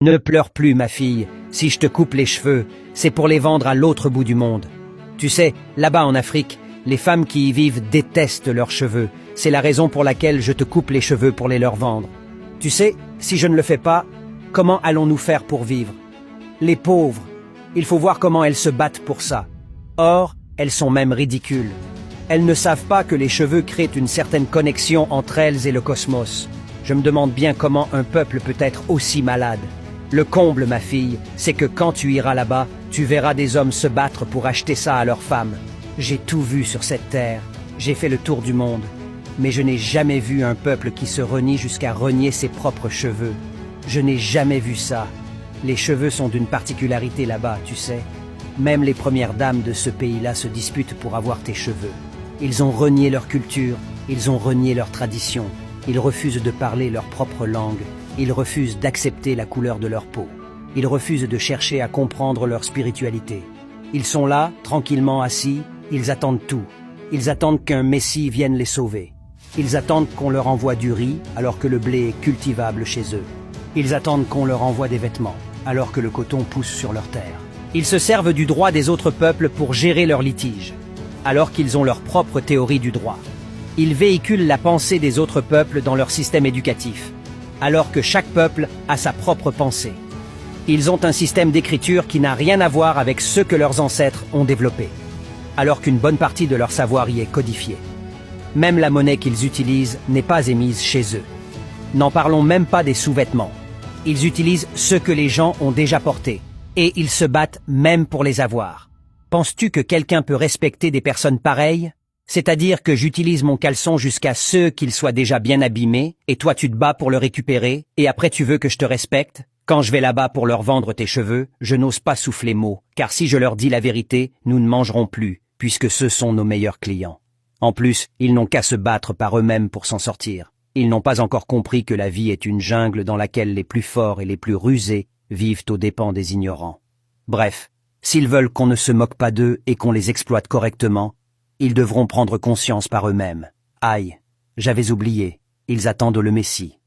Ne pleure plus, ma fille. Si je te coupe les cheveux, c'est pour les vendre à l'autre bout du monde. Tu sais, là-bas en Afrique, les femmes qui y vivent détestent leurs cheveux. C'est la raison pour laquelle je te coupe les cheveux pour les leur vendre. Tu sais, si je ne le fais pas, comment allons-nous faire pour vivre? Les pauvres, il faut voir comment elles se battent pour ça. Or, elles sont même ridicules. Elles ne savent pas que les cheveux créent une certaine connexion entre elles et le cosmos. Je me demande bien comment un peuple peut être aussi malade. Le comble, ma fille, c'est que quand tu iras là-bas, tu verras des hommes se battre pour acheter ça à leurs femmes. J'ai tout vu sur cette terre, j'ai fait le tour du monde, mais je n'ai jamais vu un peuple qui se renie jusqu'à renier ses propres cheveux. Je n'ai jamais vu ça. Les cheveux sont d'une particularité là-bas, tu sais. Même les premières dames de ce pays-là se disputent pour avoir tes cheveux. Ils ont renié leur culture, ils ont renié leur tradition. Ils refusent de parler leur propre langue. Ils refusent d'accepter la couleur de leur peau. Ils refusent de chercher à comprendre leur spiritualité. Ils sont là, tranquillement assis, ils attendent tout. Ils attendent qu'un messie vienne les sauver. Ils attendent qu'on leur envoie du riz alors que le blé est cultivable chez eux. Ils attendent qu'on leur envoie des vêtements alors que le coton pousse sur leur terre. Ils se servent du droit des autres peuples pour gérer leurs litiges, alors qu'ils ont leur propre théorie du droit. Ils véhiculent la pensée des autres peuples dans leur système éducatif, alors que chaque peuple a sa propre pensée. Ils ont un système d'écriture qui n'a rien à voir avec ce que leurs ancêtres ont développé, alors qu'une bonne partie de leur savoir y est codifiée. Même la monnaie qu'ils utilisent n'est pas émise chez eux. N'en parlons même pas des sous-vêtements. Ils utilisent ce que les gens ont déjà porté, et ils se battent même pour les avoir. Penses-tu que quelqu'un peut respecter des personnes pareilles? C'est-à-dire que j'utilise mon caleçon jusqu'à ce qu'il soit déjà bien abîmé, et toi tu te bats pour le récupérer, et après tu veux que je te respecte? Quand je vais là-bas pour leur vendre tes cheveux, je n'ose pas souffler mot, car si je leur dis la vérité, nous ne mangerons plus, puisque ce sont nos meilleurs clients. En plus, ils n'ont qu'à se battre par eux-mêmes pour s'en sortir. Ils n'ont pas encore compris que la vie est une jungle dans laquelle les plus forts et les plus rusés vivent aux dépens des ignorants. Bref, s'ils veulent qu'on ne se moque pas d'eux et qu'on les exploite correctement, ils devront prendre conscience par eux-mêmes. Aïe, j'avais oublié, ils attendent le Messie.